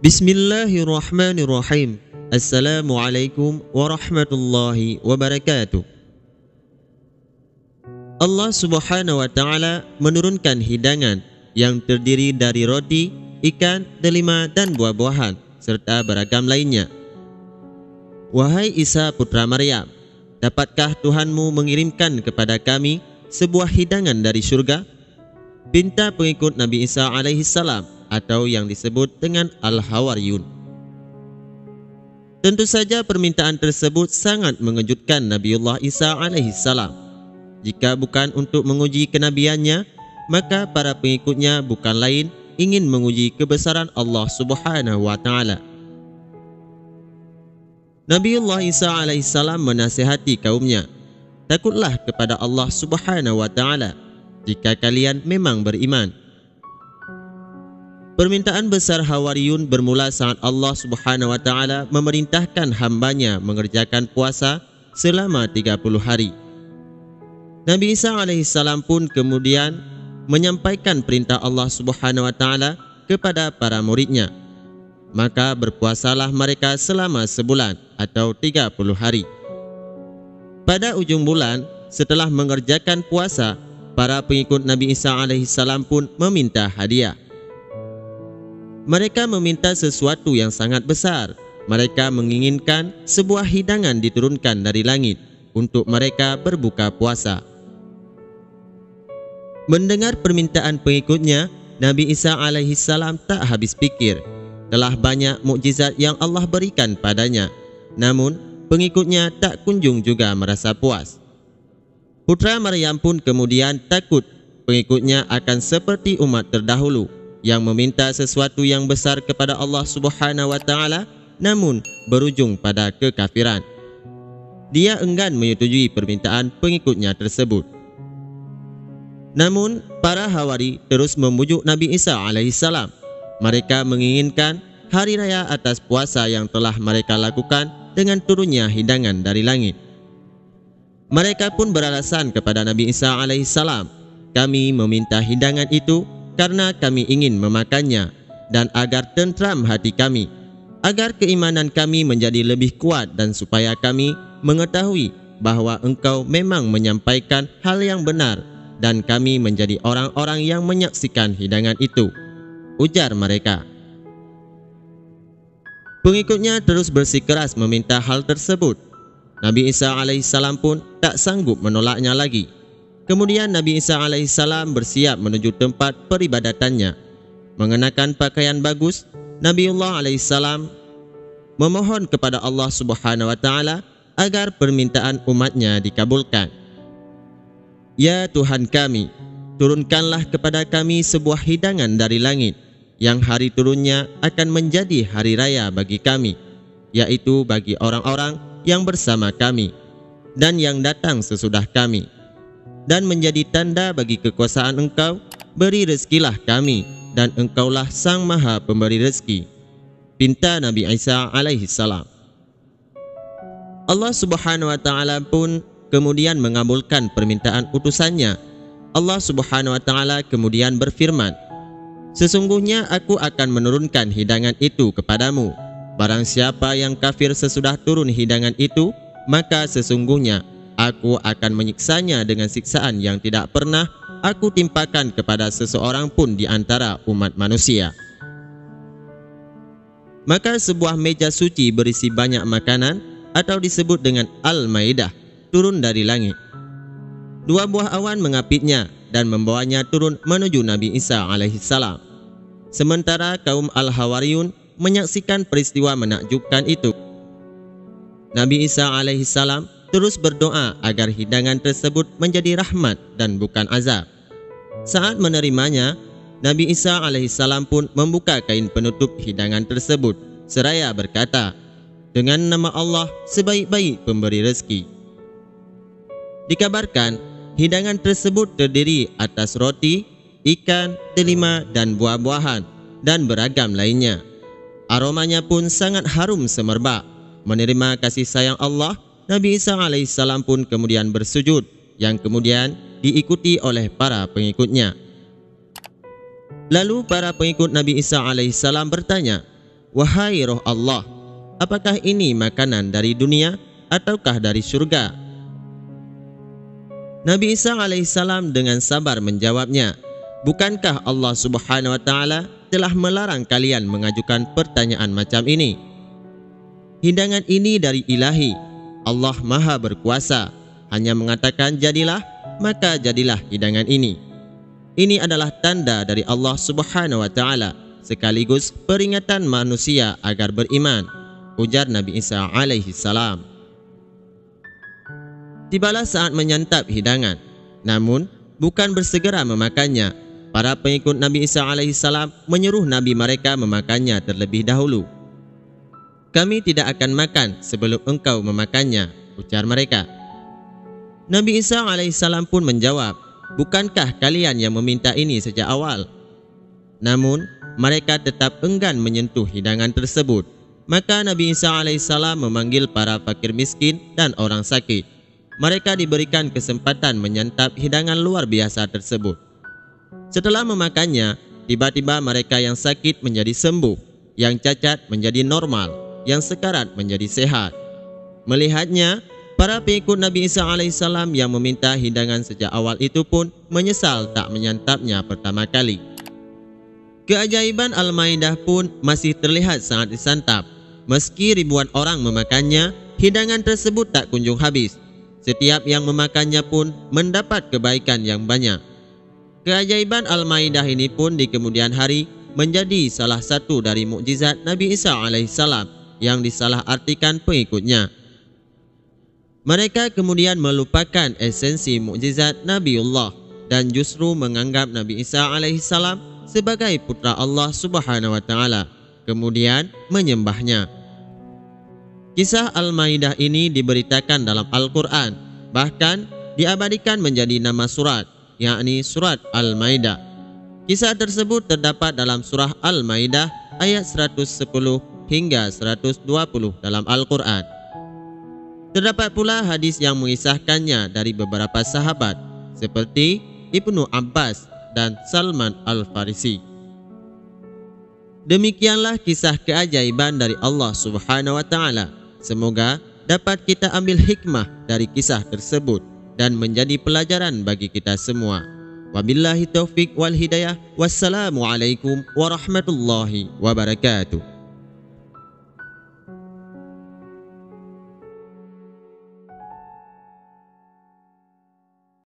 Bismillahirrahmanirrahim. Assalamualaikum warahmatullahi wabarakatuh. Allah Subhanahu wa Ta'ala menurunkan hidangan yang terdiri dari roti, ikan, delima, dan buah-buahan serta beragam lainnya. Wahai Isa putra Maryam, dapatkah Tuhanmu mengirimkan kepada kami sebuah hidangan dari syurga? Pinta pengikut Nabi Isa alaihissalam, atau yang disebut dengan Al-Hawariyun. Tentu saja permintaan tersebut sangat mengejutkan Nabiullah Isa alaihissalam. Jika bukan untuk menguji kenabiannya, maka para pengikutnya bukan lain ingin menguji kebesaran Allah Subhanahu wa Ta'ala. Nabiullah Isa alaihissalam menasihati kaumnya, takutlah kepada Allah Subhanahu wa Ta'ala jika kalian memang beriman. Permintaan besar Hawariyun bermula saat Allah Subhanahu wa Ta'ala memerintahkan hambanya mengerjakan puasa selama 30 hari. Nabi Isa alaihissalam pun kemudian menyampaikan perintah Allah Subhanahu wa Ta'ala kepada para muridnya. Maka berpuasalah mereka selama sebulan atau 30 hari. Pada ujung bulan, setelah mengerjakan puasa, para pengikut Nabi Isa alaihissalam pun meminta hadiah. Mereka meminta sesuatu yang sangat besar. Mereka menginginkan sebuah hidangan diturunkan dari langit untuk mereka berbuka puasa. Mendengar permintaan pengikutnya, Nabi Isa alaihissalam tak habis pikir. Telah banyak mukjizat yang Allah berikan padanya, namun pengikutnya tak kunjung juga merasa puas. Putra Maryam pun kemudian takut pengikutnya akan seperti umat terdahulu yang meminta sesuatu yang besar kepada Allah Subhanahu wa Ta'ala, namun berujung pada kekafiran. Dia enggan menyetujui permintaan pengikutnya tersebut. Namun para Hawari terus membujuk Nabi Isa alaihissalam. Mereka menginginkan hari raya atas puasa yang telah mereka lakukan dengan turunnya hidangan dari langit. Mereka pun beralasan kepada Nabi Isa alaihissalam, kami meminta hidangan itu karena kami ingin memakannya dan agar tentram hati kami, agar keimanan kami menjadi lebih kuat dan supaya kami mengetahui bahwa engkau memang menyampaikan hal yang benar dan kami menjadi orang-orang yang menyaksikan hidangan itu, ujar mereka. Pengikutnya terus bersikeras meminta hal tersebut. Nabi Isa alaihissalam pun tak sanggup menolaknya lagi. Kemudian Nabi Isa alaihissalam bersiap menuju tempat peribadatannya. Mengenakan pakaian bagus, Nabiullah alaihissalam memohon kepada Allah Subhanahu wa Ta'ala agar permintaan umatnya dikabulkan. Ya Tuhan kami, turunkanlah kepada kami sebuah hidangan dari langit yang hari turunnya akan menjadi hari raya bagi kami, yaitu bagi orang-orang yang bersama kami dan yang datang sesudah kami, dan menjadi tanda bagi kekuasaan engkau. Beri rezekilah kami, dan engkaulah sang maha pemberi rezeki. Pinta Nabi Isa alaihissalam. Allah Subhanahu wa Ta'ala pun kemudian mengabulkan permintaan utusannya. Allah Subhanahu wa Ta'ala kemudian berfirman, sesungguhnya aku akan menurunkan hidangan itu kepadamu. Barang siapa yang kafir sesudah turun hidangan itu, maka sesungguhnya aku akan menyiksanya dengan siksaan yang tidak pernah aku timpakan kepada seseorang pun di antara umat manusia. Maka sebuah meja suci berisi banyak makanan, atau disebut dengan Al-Maidah, turun dari langit. Dua buah awan mengapitnya dan membawanya turun menuju Nabi Isa alaihissalam. Sementara kaum Al-Hawariyun menyaksikan peristiwa menakjubkan itu. Nabi Isa alaihissalam terus berdoa agar hidangan tersebut menjadi rahmat dan bukan azab. Saat menerimanya, Nabi Isa alaihissalam pun membuka kain penutup hidangan tersebut seraya berkata, dengan nama Allah sebaik-baik pemberi rezeki. Dikabarkan, hidangan tersebut terdiri atas roti, ikan, delima, dan buah-buahan, dan beragam lainnya. Aromanya pun sangat harum semerbak. Menerima kasih sayang Allah, Nabi Isa alaihissalam pun kemudian bersujud, yang kemudian diikuti oleh para pengikutnya. Lalu para pengikut Nabi Isa alaihissalam bertanya, "Wahai roh Allah, apakah ini makanan dari dunia ataukah dari surga?" Nabi Isa alaihissalam dengan sabar menjawabnya, "Bukankah Allah Subhanahu wa taala telah melarang kalian mengajukan pertanyaan macam ini? Hidangan ini dari Ilahi. Allah Maha berkuasa, hanya mengatakan jadilah, maka jadilah hidangan ini. Ini adalah tanda dari Allah Subhanahu wa taala sekaligus peringatan manusia agar beriman," ujar Nabi Isa alaihi salam. Tibalah saat menyantap hidangan, namun bukan bersegera memakannya. Para pengikut Nabi Isa alaihi salam menyuruh nabi mereka memakannya terlebih dahulu. "Kami tidak akan makan sebelum engkau memakannya," ujar mereka. Nabi Isa alaihissalam pun menjawab, "Bukankah kalian yang meminta ini sejak awal?" Namun mereka tetap enggan menyentuh hidangan tersebut. Maka Nabi Isa alaihissalam memanggil para fakir miskin dan orang sakit. Mereka diberikan kesempatan menyantap hidangan luar biasa tersebut. Setelah memakannya, tiba-tiba mereka yang sakit menjadi sembuh, yang cacat menjadi normal, yang sekarat menjadi sehat. Melihatnya, para pengikut Nabi Isa alaihissalam yang meminta hidangan sejak awal itu pun menyesal tak menyantapnya pertama kali. Keajaiban Al-Maidah pun masih terlihat saat disantap. Meski ribuan orang memakannya, hidangan tersebut tak kunjung habis. Setiap yang memakannya pun mendapat kebaikan yang banyak. Keajaiban Al-Maidah ini pun di kemudian hari menjadi salah satu dari mukjizat Nabi Isa alaihissalam yang disalahartikan pengikutnya. Mereka kemudian melupakan esensi mukjizat Nabiullah dan justru menganggap Nabi Isa alaihissalam sebagai putra Allah Subhanahu wa taala, kemudian menyembahnya. Kisah Al-Maidah ini diberitakan dalam Al-Quran, bahkan diabadikan menjadi nama surat, yakni surat Al-Maidah. Kisah tersebut terdapat dalam surah Al-Maidah ayat 110 hingga 120 dalam Al-Quran. Terdapat pula hadis yang mengisahkannya dari beberapa sahabat seperti Ibnu Abbas dan Salman Al-Farisi. Demikianlah kisah keajaiban dari Allah Subhanahu wa taala. Semoga dapat kita ambil hikmah dari kisah tersebut dan menjadi pelajaran bagi kita semua. Wabillahi taufik wal hidayah. Wassalamualaikum warahmatullahi wabarakatuh.